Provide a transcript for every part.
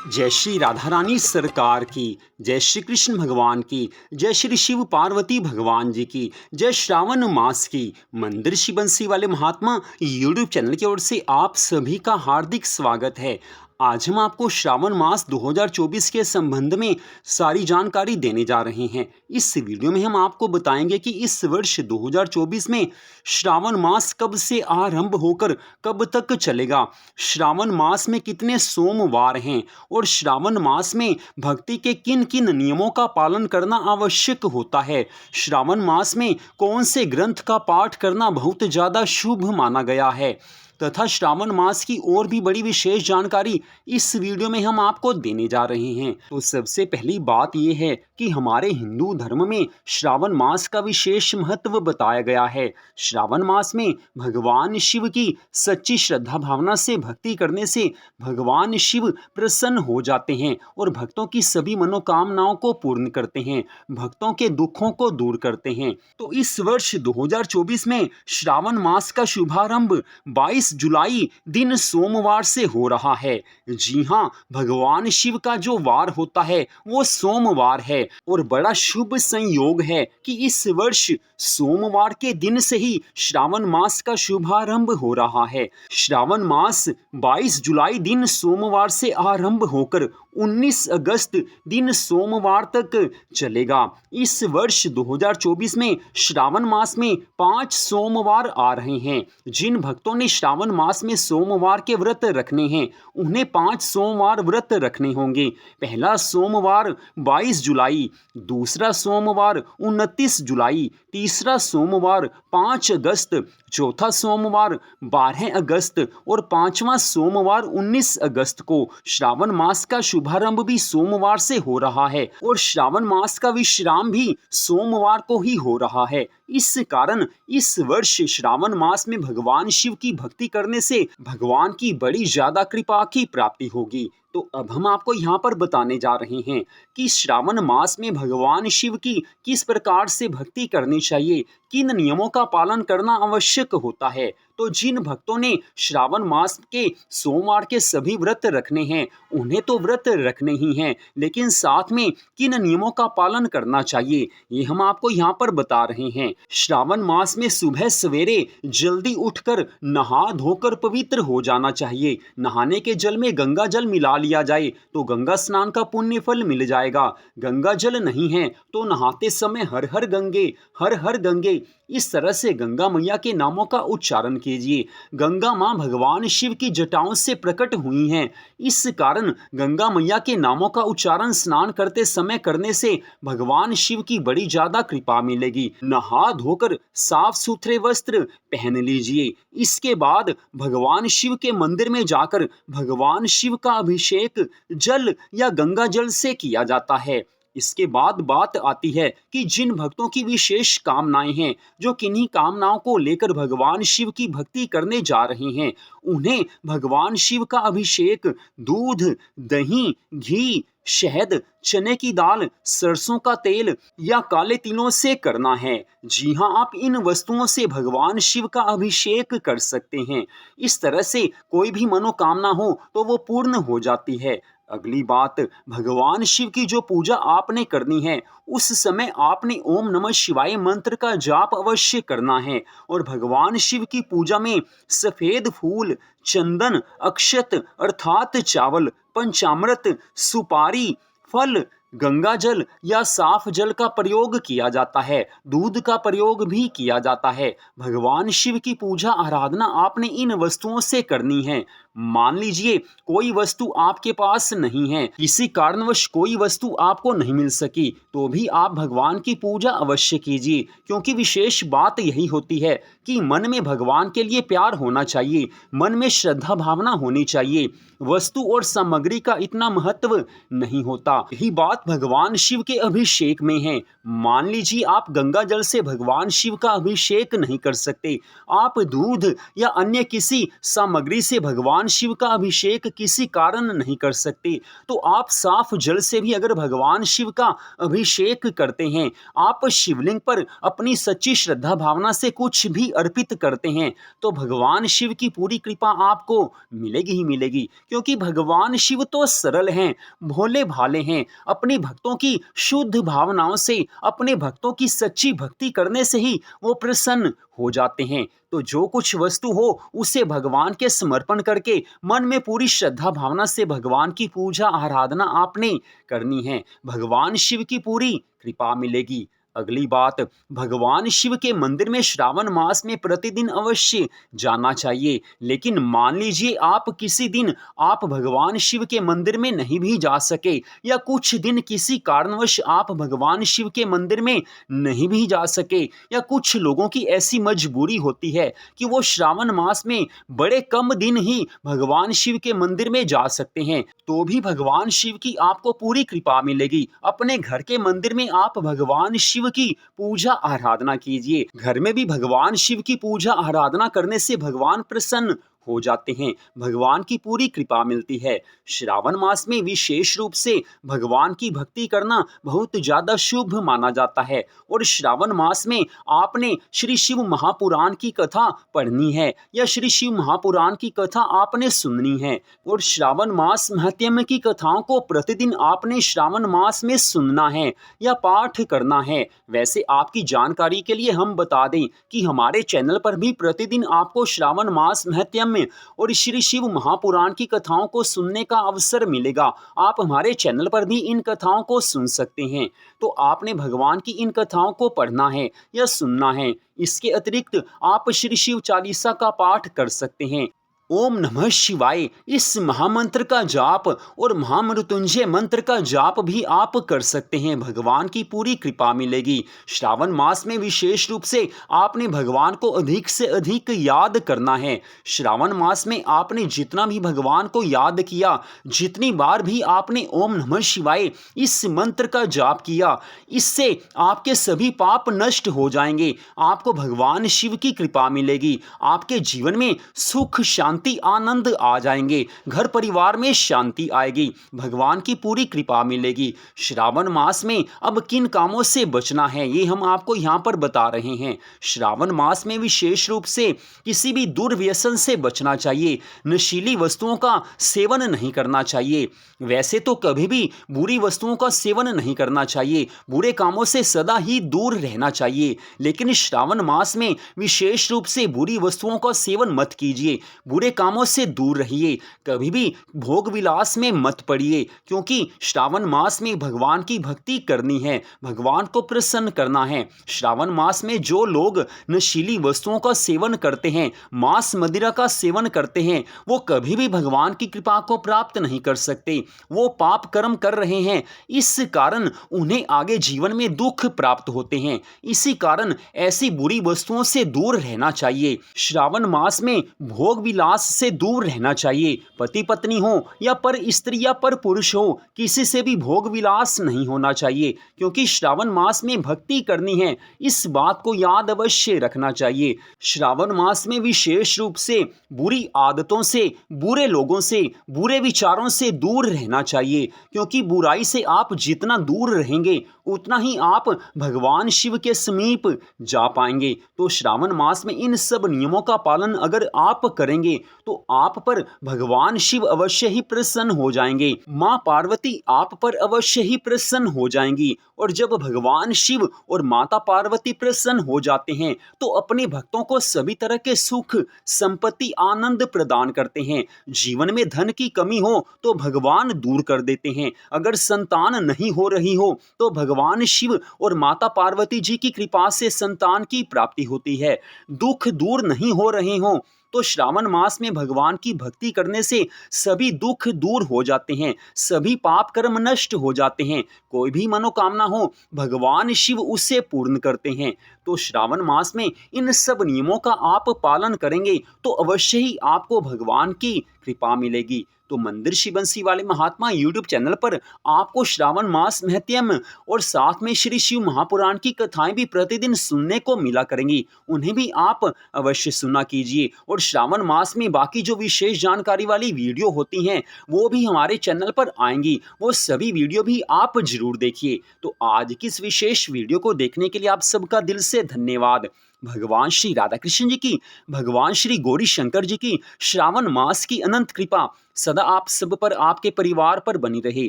जय श्री राधा रानी सरकार की, जय श्री कृष्ण भगवान की, जय श्री शिव पार्वती भगवान जी की, जय श्रावण मास की। मंदिर श्री बंसी वाले महात्मा यूट्यूब चैनल की ओर से आप सभी का हार्दिक स्वागत है। आज हम आपको श्रावण मास 2024 के संबंध में सारी जानकारी देने जा रहे हैं। इस वीडियो में हम आपको बताएंगे कि इस वर्ष 2024 में श्रावण मास कब से आरंभ होकर कब तक चलेगा, श्रावण मास में कितने सोमवार हैं और श्रावण मास में भक्ति के किन किन नियमों का पालन करना आवश्यक होता है, श्रावण मास में कौन से ग्रंथ का पाठ करना बहुत ज़्यादा शुभ माना गया है तथा श्रावण मास की और भी बड़ी विशेष जानकारी इस वीडियो में हम आपको देने जा रहे हैं। तो सबसे पहली बात यह है कि हमारे हिंदू धर्म में श्रावण मास का विशेष महत्व बताया गया है। श्रावण मास में भगवान शिव की सच्ची श्रद्धा भावना से भक्ति करने से भगवान शिव प्रसन्न हो जाते हैं और भक्तों की सभी मनोकामनाओं को पूर्ण करते हैं, भक्तों के दुखों को दूर करते हैं। तो इस वर्ष 2024 में श्रावण मास का शुभारंभ 22 जुलाई दिन सोमवार से हो रहा है। जी हाँ, भगवान शिव का जो वार होता है वो सोमवार है और बड़ा शुभ संयोग है कि इस वर्ष सोमवार के दिन से ही श्रावण मास का शुभारंभ हो रहा है। श्रावण मास 22 जुलाई दिन सोमवार से आरंभ होकर 19 अगस्त दिन सोमवार तक चलेगा। इस वर्ष 2024 में श्रावण मास में 5 सोमवार आ रहे हैं। जिन भक्तों ने श्रावण मास में सोमवार के व्रत रखने हैं उन्हें 5 सोमवार व्रत रखने होंगे। पहला सोमवार 22 जुलाई, दूसरा सोमवार 29 जुलाई, तीसरा सोमवार 5 अगस्त, चौथा सोमवार 12 अगस्त और पांचवा सोमवार 19 अगस्त को। श्रावण मास का शुभारंभ भी सोमवार से हो रहा है और श्रावण मास का विश्राम भी सोमवार को ही हो रहा है। इस कारण इस वर्ष श्रावण मास में भगवान शिव की भक्ति करने से भगवान की बड़ी ज्यादा कृपा की प्राप्ति होगी। तो अब हम आपको यहाँ पर बताने जा रहे हैं कि श्रावण मास में भगवान शिव की किस प्रकार से भक्ति करनी चाहिए, किन नियमों का पालन करना आवश्यक होता है। तो जिन भक्तों ने श्रावण मास के सोमवार के सभी व्रत रखने हैं उन्हें तो व्रत रखने ही हैं, लेकिन साथ में किन नियमों का पालन करना चाहिए ये हम आपको यहाँ पर बता रहे हैं। श्रावण मास में सुबह सवेरे जल्दी उठकर नहा धोकर पवित्र हो जाना चाहिए। नहाने के जल में गंगा जल मिला लिया जाए तो गंगा स्नान का पुण्य फल मिल जाएगा। गंगा जल नहीं है तो नहाते समय हर हर गंगे, हर हर गंगे, इस तरह से गंगा मैया के नामों का उच्चारण कीजिए। गंगा माँ भगवान शिव की जटाओं से प्रकट हुई हैं, इस कारण गंगा मैया के नामों का उच्चारण स्नान करते समय करने से भगवान शिव की बड़ी ज्यादा कृपा मिलेगी। नहा धोकर साफ सुथरे वस्त्र पहन लीजिए। इसके बाद भगवान शिव के मंदिर में जाकर भगवान शिव का अभिषेक जल या गंगा जल से किया जाता है। इसके बाद बात आती है कि जिन भक्तों की विशेष कामनाएं हैं, जो किन्हीं कामनाओं को लेकर भगवान शिव की भक्ति करने जा रहे हैं, उन्हें भगवान शिव का अभिषेक दूध, दही, घी, शहद, चने की दाल, सरसों का तेल या काले तिलों से करना है। जी हाँ, आप इन वस्तुओं से भगवान शिव का अभिषेक कर सकते हैं। इस तरह से कोई भी मनोकामना हो तो वो पूर्ण हो जाती है। अगली बात, भगवान शिव की जो पूजा आपने करनी है उस समय आपने ओम नमः शिवाय मंत्र का जाप अवश्य करना है और भगवान शिव की पूजा में सफेद फूल, चंदन, अक्षत अर्थात चावल, पंचामृत, सुपारी, फल, गंगा जल या साफ जल का प्रयोग किया जाता है। दूध का प्रयोग भी किया जाता है। भगवान शिव की पूजा आराधना आपने इन वस्तुओं से करनी है। मान लीजिए कोई वस्तु आपके पास नहीं है, किसी कारणवश कोई वस्तु आपको नहीं मिल सकी, तो भी आप भगवान की पूजा अवश्य कीजिए, क्योंकि विशेष बात यही होती है कि मन में भगवान के लिए प्यार होना चाहिए, मन में श्रद्धा भावना होनी चाहिए। वस्तु और सामग्री का इतना महत्व नहीं होता। यही बात भगवान शिव के अभिषेक में है। मान लीजिए आप गंगा जल से भगवान शिव का अभिषेक नहीं कर सकते, आप दूध या अन्य किसी सामग्री से भगवान शिव का अभिषेक किसी कारण नहीं कर सकते, तो आप साफ जल से भी अगर भगवान शिव का अभिषेक करते हैं, आप शिवलिंग पर अपनी सच्ची श्रद्धा भावना से कुछ भी अर्पित करते हैं, तो भगवान शिव की पूरी कृपा आपको मिलेगी ही मिलेगी। क्योंकि भगवान शिव तो सरल हैं, भोले भाले हैं। अपने भक्तों की शुद्ध भावनाओं से, अपने भक्तों की सच्ची भक्ति करने से ही वो प्रसन्न हो जाते हैं। तो जो कुछ वस्तु हो उसे भगवान के समर्पण करके मन में पूरी श्रद्धा भावना से भगवान की पूजा आराधना आपने करनी है। भगवान शिव की पूरी कृपा मिलेगी। अगली बात, भगवान शिव के मंदिर में श्रावण मास में प्रतिदिन अवश्य जाना चाहिए। लेकिन मान लीजिए आप किसी दिन आप भगवान शिव के मंदिर में नहीं भी जा सके, या कुछ दिन किसी कारणवश आप भगवान शिव के मंदिर में नहीं भी जा सके, या कुछ लोगों की ऐसी मजबूरी होती है कि वो श्रावण मास में बड़े कम दिन ही भगवान शिव के मंदिर में जा सकते हैं, तो भी भगवान शिव की आपको पूरी कृपा मिलेगी। अपने घर के मंदिर में आप भगवान शिव की पूजा आराधना कीजिए। घर में भी भगवान शिव की पूजा आराधना करने से भगवान प्रसन्न हो जाते हैं, भगवान की पूरी कृपा मिलती है। श्रावण मास में विशेष रूप से भगवान की भक्ति करना बहुत ज्यादा शुभ माना जाता है, और श्रावण मास में आपने श्री शिव महापुराण की कथा पढ़नी है, या श्री शिव महापुराण की कथा आपने सुननी है। और श्रावण मास महात्म्य की कथाओं को प्रतिदिन आपने श्रावण मास में सुनना है या पाठ करना है। वैसे आपकी जानकारी के लिए हम बता दें कि हमारे चैनल पर भी प्रतिदिन आपको श्रावण मास महात्म्य और श्री शिव महापुराण की कथाओं को सुनने का अवसर मिलेगा। आप हमारे चैनल पर भी इन कथाओं को सुन सकते हैं। तो आपने भगवान की इन कथाओं को पढ़ना है या सुनना है। इसके अतिरिक्त आप श्री शिव चालीसा का पाठ कर सकते हैं। ओम नमः शिवाय इस महामंत्र का जाप और महामृत्युंजय मंत्र का जाप भी आप कर सकते हैं। भगवान की पूरी कृपा मिलेगी। श्रावण मास में विशेष रूप से आपने भगवान को अधिक से अधिक याद करना है। श्रावण मास में आपने जितना भी भगवान को याद किया, जितनी बार भी आपने ओम नमः शिवाय इस मंत्र का जाप किया, इससे आपके सभी पाप नष्ट हो जाएंगे। आपको भगवान शिव की कृपा मिलेगी। आपके जीवन में सुख शांति आनंद आ जाएंगे। घर परिवार में शांति आएगी। भगवान की पूरी कृपा मिलेगी। श्रावण मास में अब किन कामों से बचना है ये हम आपको यहाँ पर बता रहे हैं। श्रावण मास में विशेष रूप से किसी भी दुर्व्यसन से बचना चाहिए। नशीली वस्तुओं का सेवन नहीं करना चाहिए। वैसे तो कभी भी बुरी वस्तुओं का सेवन नहीं करना चाहिए। बुरे कामों से सदा ही दूर रहना चाहिए। लेकिन श्रावण मास में विशेष रूप से बुरी वस्तुओं का सेवन मत कीजिए। बुरे कामों से दूर रहिए। कभी भी भोग विलास में मत पड़िए, क्योंकि श्रावण मास में भगवान की भक्ति करनी है, भगवान को प्रसन्न करना है। श्रावण मास में जो लोग नशीली वस्तुओं का सेवन करते हैं, मांस मदिरा का सेवन करते हैं, वो कभी भी भगवान की कृपा को प्राप्त नहीं कर सकते। वो पाप कर्म कर रहे हैं। इस कारण उन्हें आगे जीवन में दुख प्राप्त होते हैं। इसी कारण ऐसी बुरी वस्तुओं से दूर रहना चाहिए। श्रावण मास में भोग विलास से दूर रहना चाहिए। पति पत्नी हो या पर स्त्री या पर पुरुष हो, किसी से भी भोग विलास नहीं होना चाहिए, क्योंकि श्रावण मास में भक्ति करनी है। इस बात को याद अवश्य रखना चाहिए। श्रावण मास में विशेष रूप से बुरी आदतों से, बुरे लोगों से, बुरे विचारों से दूर रहना चाहिए, क्योंकि बुराई से आप जितना दूर रहेंगे उतना ही आप भगवान शिव के समीप जा पाएंगे। तो श्रावण मास में इन सब नियमों का पालन अगर आप करेंगे तो आप पर भगवान शिव अवश्य ही प्रसन्न हो जाएंगे। माँ पार्वती आप पर अवश्य ही प्रसन्न हो जाएंगी। और जब भगवान शिव और माता पार्वती प्रसन्न हो जाते हैं तो अपने भक्तों को सभी तरह के सुख, संपत्ति, आनंद प्रदान करते हैं। जीवन में धन की कमी हो तो भगवान दूर कर देते हैं। अगर संतान नहीं हो रही हो तो भगवान शिव और माता पार्वती जी की कृपा से संतान की प्राप्ति होती है। दुख दूर नहीं हो रहे हो तो श्रावण मास में भगवान की भक्ति करने से सभी दुख दूर हो जाते हैं, सभी पाप कर्म नष्ट हो जाते हैं। कोई भी मनोकामना हो भगवान शिव उससे पूर्ण करते हैं। तो श्रावण मास में इन सब नियमों का आप पालन करेंगे तो अवश्य ही आपको भगवान की कृपा मिलेगी। तो मंदिर श्री बंसी वाले महात्मा यूट्यूब चैनल पर आपको श्रावण मास महत्म और साथ में श्री शिव महापुराण की कथाएं भी प्रतिदिन सुनने को मिला करेंगी। उन्हें भी आप अवश्य सुना कीजिए। और श्रावण मास में बाकी जो विशेष जानकारी वाली वीडियो होती हैं वो भी हमारे चैनल पर आएंगी, वो सभी वीडियो भी आप जरूर देखिए। तो आज की इस विशेष वीडियो को देखने के लिए आप सबका दिल से धन्यवाद। भगवान श्री राधा कृष्ण जी की, भगवान श्री गौरी शंकर जी की श्रावण मास की अनंत कृपा सदा आप सब पर, आपके परिवार पर बनी रहे,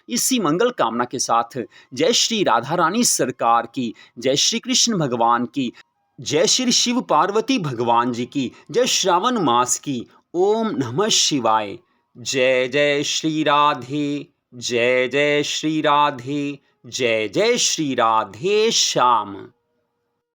इसी मंगल कामना के साथ जय श्री राधा रानी सरकार की, जय श्री कृष्ण भगवान की, जय श्री शिव पार्वती भगवान जी की, जय श्रावण मास की। ओम नमः शिवाय। जय जय श्री राधे, जय जय श्री राधे, जय जय श्री राधे श्याम।